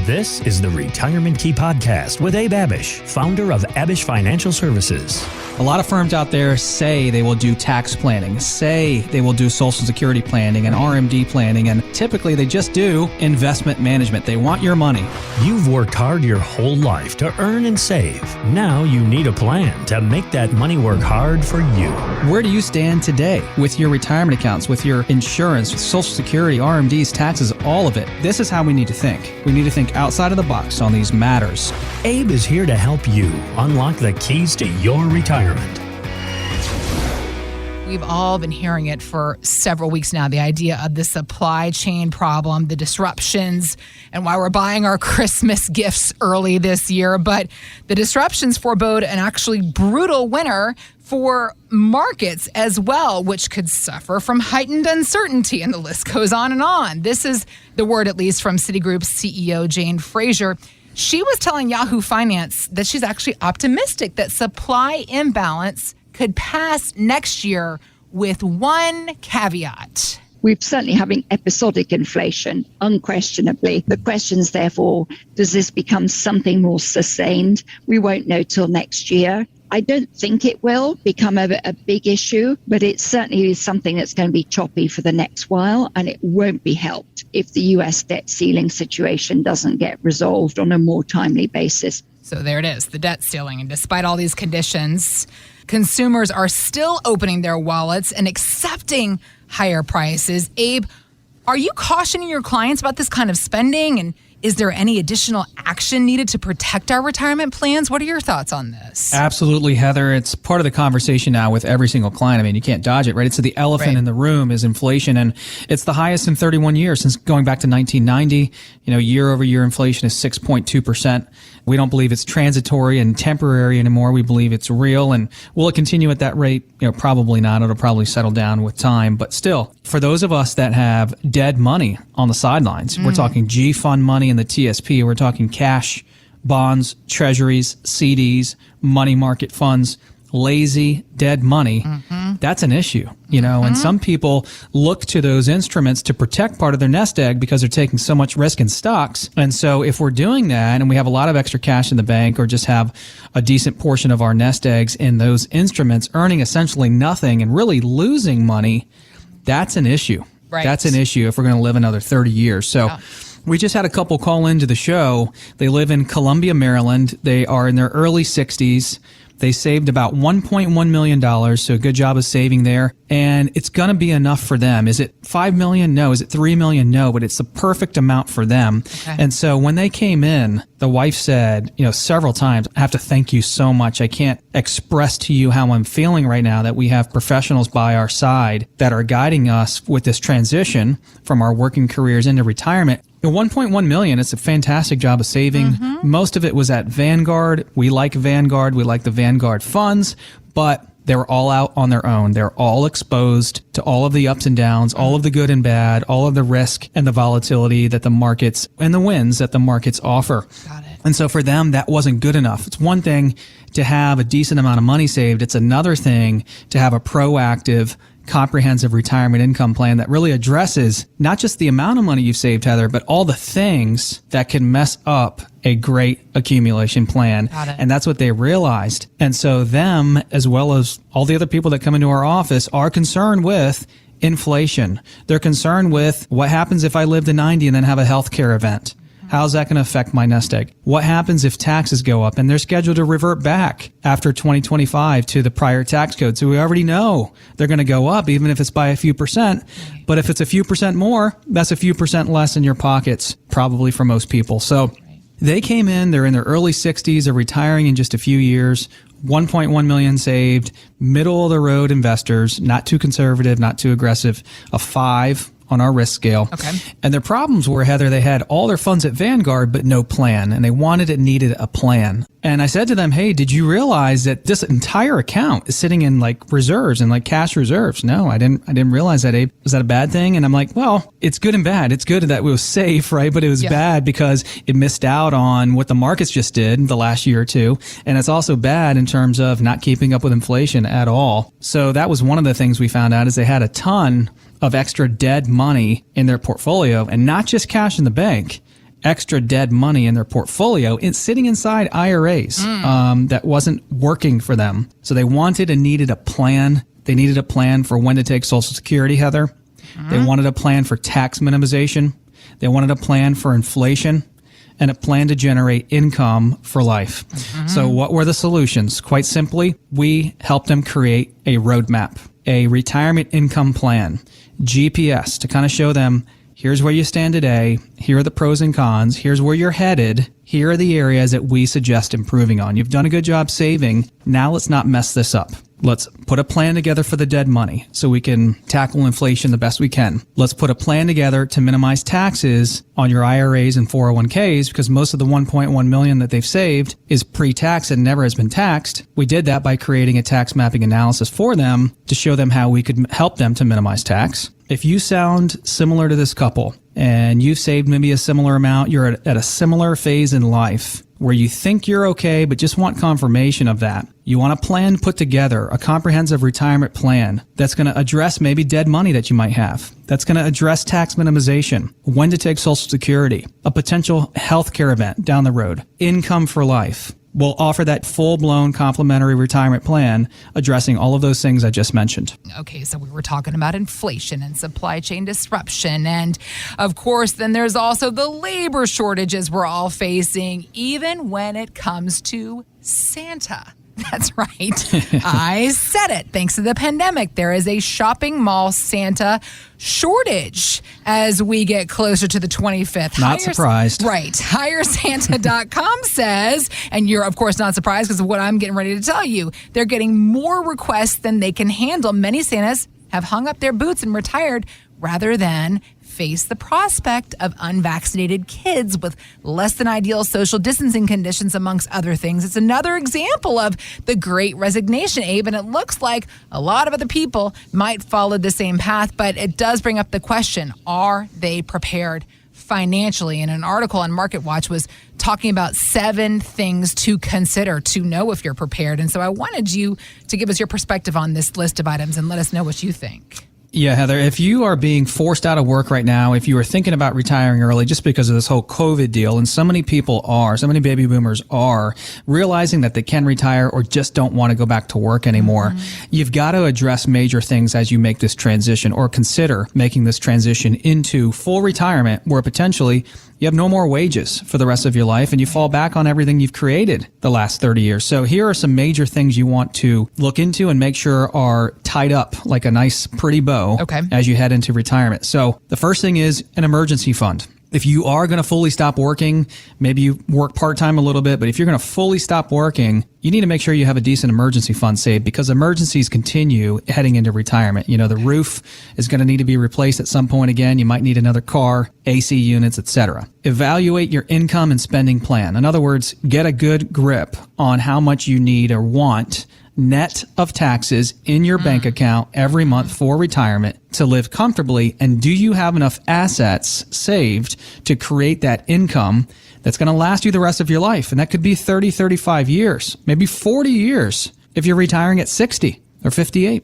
This is the Retirement Key Podcast with Abe Abish, founder of Abish Financial Services. A lot of firms out there say they will do tax planning, say they will do Social Security planning and RMD planning, and typically they just do investment management. They want your money. You've worked hard your whole life to earn and save. Now you need a plan to make that money work hard for you. Where do you stand today with your retirement accounts, with your insurance, with Social Security, RMDs, taxes, all of it? This is how we need to think. We need to think outside of the box on these matters. Abe is here to help you unlock the keys to your retirement. We've all been hearing it for several weeks now, the idea of the supply chain problem, the disruptions, and why we're buying our Christmas gifts early this year. But the disruptions forebode an actually brutal winter for markets as well, which could suffer from heightened uncertainty, and the list goes on and on. This is the word, at least, from Citigroup's CEO, Jane Fraser. She was telling Yahoo Finance that she's actually optimistic that supply imbalance could pass next year with one caveat. We're certainly having episodic inflation, unquestionably. The question is, therefore, does this become something more sustained? We won't know till next year. I don't think it will become a big issue, but it certainly is something that's going to be choppy for the next while, and it won't be helped if the U.S. debt ceiling situation doesn't get resolved on a more timely basis. So there it is, the debt ceiling. And despite all these conditions, consumers are still opening their wallets and accepting higher prices. Abe, are you cautioning your clients about this kind of spending? And is there any additional action needed to protect our retirement plans? What are your thoughts on this? Absolutely, Heather. It's part of the conversation now with every single client. I mean, you can't dodge it, right? It's the elephant in the room is inflation, and it's the highest in 31 years since going back to 1990. Year over year inflation is 6.2%. We don't believe it's transitory and temporary anymore. We believe it's real. And will it continue at that rate? Probably not. It'll probably settle down with time. But still, for those of us that have dead money on the sidelines, we're talking G fund money in the TSP, we're talking cash, bonds, treasuries, CDs, money market funds, lazy, dead money. That's an issue, and some people look to those instruments to protect part of their nest egg because they're taking so much risk in stocks. And so if we're doing that and we have a lot of extra cash in the bank or just have a decent portion of our nest eggs in those instruments earning essentially nothing and really losing money, that's an issue. Right. That's an issue if we're going to live another 30 years. So we just had a couple call into the show. They live in Columbia, Maryland. They are in their early 60s. They saved about $1.1 million, so a good job of saving there. And it's going to be enough for them. Is it $5 million? No. Is it $3 million? No, but it's the perfect amount for them. Okay. And so when they came in, the wife said, several times, I have to thank you so much. I can't express to you how I'm feeling right now that we have professionals by our side that are guiding us with this transition from our working careers into retirement. $1.1 million, it's a fantastic job of saving. Most of it was at Vanguard. We like Vanguard. We like the Vanguard funds, but they were all out on their own. They're all exposed to all of the ups and downs, all of the good and bad, all of the risk and the volatility that the markets and the wins that the markets offer. Got it. And so for them, that wasn't good enough. It's one thing to have a decent amount of money saved. It's another thing to have a proactive, comprehensive retirement income plan that really addresses not just the amount of money you've saved, Heather, but all the things that can mess up a great accumulation plan. And that's what they realized. And so them, as well as all the other people that come into our office, are concerned with inflation. They're concerned with what happens if I live to 90 and then have a healthcare event. How's that going to affect my nest egg? What happens if taxes go up and they're scheduled to revert back after 2025 to the prior tax code? So we already know they're going to go up, even if it's by a few percent. But if it's a few percent more, that's a few percent less in your pockets, probably for most people. So they came in, they're in their early 60s, they're retiring in just a few years, 1.1 million saved, middle of the road investors, not too conservative, not too aggressive, a 5 on our risk scale. Okay. And their problems were, Heather, they had all their funds at Vanguard, but no plan. And they needed a plan. And I said to them, hey, did you realize that this entire account is sitting in like reserves and like cash reserves? No, I didn't realize that, Abe. Was that a bad thing? And I'm like, well, it's good and bad. It's good that it was safe, right? But it was bad because it missed out on what the markets just did the last year or two. And it's also bad in terms of not keeping up with inflation at all. So that was one of the things we found out is they had a ton of extra dead money in their portfolio, and not just cash in the bank, extra dead money in their portfolio. It's sitting inside IRAs that wasn't working for them. So they wanted and needed a plan. They needed a plan for when to take Social Security, Heather. They wanted a plan for tax minimization. They wanted a plan for inflation and a plan to generate income for life. So what were the solutions? Quite simply, we helped them create a roadmap, a retirement income plan, GPS, to kind of show them, here's where you stand today. Here are the pros and cons. Here's where you're headed. Here are the areas that we suggest improving on. You've done a good job saving. Now let's not mess this up. Let's put a plan together for the dead money so we can tackle inflation the best we can. Let's put a plan together to minimize taxes on your IRAs and 401ks, because most of the 1.1 million that they've saved is pre-tax and never has been taxed. We did that by creating a tax mapping analysis for them to show them how we could help them to minimize tax. If you sound similar to this couple and you've saved maybe a similar amount, you're at a similar phase in life where you think you're okay, but just want confirmation of that. You want a plan put together, a comprehensive retirement plan that's going to address maybe dead money that you might have. That's going to address tax minimization, when to take Social Security, a potential healthcare event down the road, income for life. We'll offer that full-blown complimentary retirement plan addressing all of those things I just mentioned. Okay, so we were talking about inflation and supply chain disruption. And of course, then there's also the labor shortages we're all facing, even when it comes to Santa. That's right. I said it. Thanks to the pandemic, there is a shopping mall Santa shortage as we get closer to the 25th. Not surprised. Right. HireSanta.com says, and you're of course not surprised because of what I'm getting ready to tell you, they're getting more requests than they can handle. Many Santas have hung up their boots and retired rather than face the prospect of unvaccinated kids with less than ideal social distancing conditions, amongst other things. It's another example of the Great Resignation, Abe, and it looks like a lot of other people might follow the same path, but it does bring up the question, are they prepared financially? And an article on MarketWatch was talking about 7 things to consider to know if you're prepared. And so I wanted you to give us your perspective on this list of items and let us know what you think. Yeah, Heather, if you are being forced out of work right now, if you are thinking about retiring early just because of this whole COVID deal, and so many people are, so many baby boomers are, realizing that they can retire or just don't want to go back to work anymore, you've got to address major things as you make this transition or consider making this transition into full retirement where potentially you have no more wages for the rest of your life and you fall back on everything you've created the last 30 years. So here are some major things you want to look into and make sure are tied up like a nice, pretty bow as you head into retirement. So the first thing is an emergency fund. If you are going to fully stop working, maybe you work part-time a little bit, but if you're going to fully stop working, you need to make sure you have a decent emergency fund saved because emergencies continue heading into retirement. You know, the roof is going to need to be replaced at some point again. You might need another car, AC units, etc. Evaluate your income and spending plan. In other words, get a good grip on how much you need or want net of taxes in your bank account every month for retirement to live comfortably. And do you have enough assets saved to create that income that's going to last you the rest of your life? And that could be 30, 35 years, maybe 40 years if you're retiring at 60 or 58.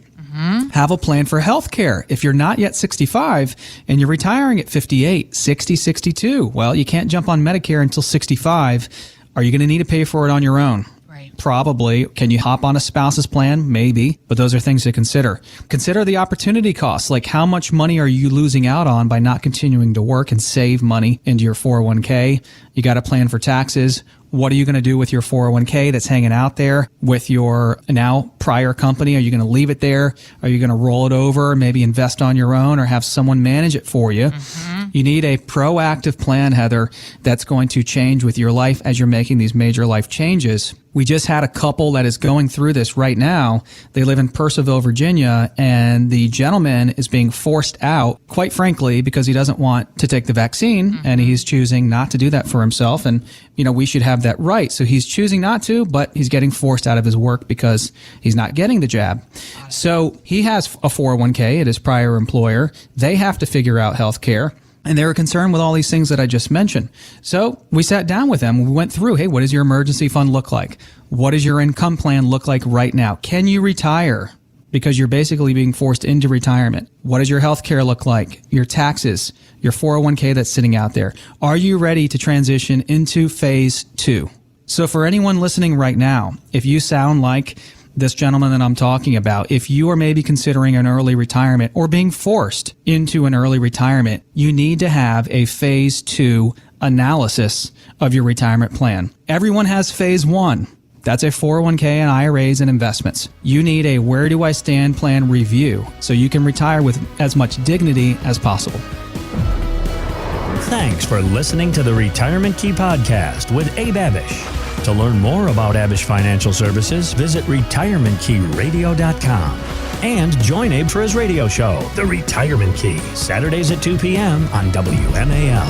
Have a plan for health care. If you're not yet 65 and you're retiring at 58, 60, 62, well, you can't jump on Medicare until 65. Are you going to need to pay for it on your own? Probably. Can you hop on a spouse's plan? Maybe. But those are things to consider. Consider the opportunity costs. Like how much money are you losing out on by not continuing to work and save money into your 401k? You got to plan for taxes. What are you going to do with your 401k that's hanging out there with your now prior company? Are you going to leave it there? Are you going to roll it over, maybe invest on your own or have someone manage it for you? You need a proactive plan, Heather, that's going to change with your life as you're making these major life changes. We just had a couple that is going through this right now. They live in Purcellville, Virginia, and the gentleman is being forced out, quite frankly, because he doesn't want to take the vaccine, and he's choosing not to do that for himself. And, you know, we should have that right. So he's choosing not to, but he's getting forced out of his work because he's not getting the jab. So he has a 401k at his prior employer. They have to figure out health care. And they were concerned with all these things that I just mentioned. So we sat down with them. We went through, hey, what does your emergency fund look like? What does your income plan look like right now? Can you retire because you're basically being forced into retirement. What does your health care look like? Your taxes, your 401k that's sitting out there. Are you ready to transition into phase 2? So for anyone listening right now, if you sound like this gentleman that I'm talking about, if you are maybe considering an early retirement or being forced into an early retirement, you need to have a phase 2 analysis of your retirement plan. Everyone has phase 1. That's a 401k and IRAs and investments. You need a where do I stand plan review so you can retire with as much dignity as possible. Thanks for listening to the Retirement Key Podcast with Abe Abish. To learn more about Abish Financial Services, visit retirementkeyradio.com and join Abe for his radio show, The Retirement Key, Saturdays at 2 p.m. on WMAL.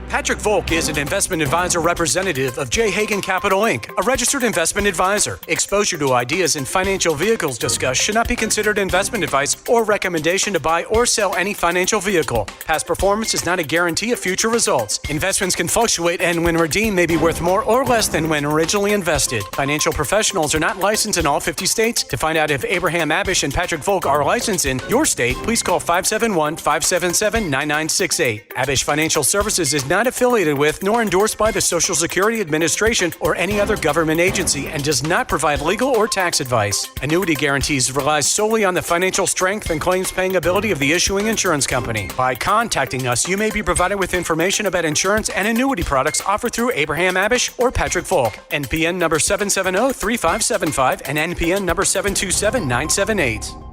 Patrick Volk is an investment advisor representative of J. Hagan Capital, Inc., a registered investment advisor. Exposure to ideas and financial vehicles discussed should not be considered investment advice or recommendation to buy or sell any financial vehicle. Past performance is not a guarantee of future results. Investments can fluctuate and when redeemed may be worth more or less than when originally invested. Financial professionals are not licensed in all 50 states. To find out if Abraham Abish and Patrick Volk are licensed in your state, please call 571-577-9968. Abish Financial Services is not affiliated with nor endorsed by the Social Security Administration or any other government agency and does not provide legal or tax advice. Annuity guarantees rely solely on the financial strength and claims paying ability of the issuing insurance company. By contacting us, you may be provided with information about insurance and annuity products offered through Abraham Abish or Patrick Volk. NPN number 770-3575 and NPN number 727-978.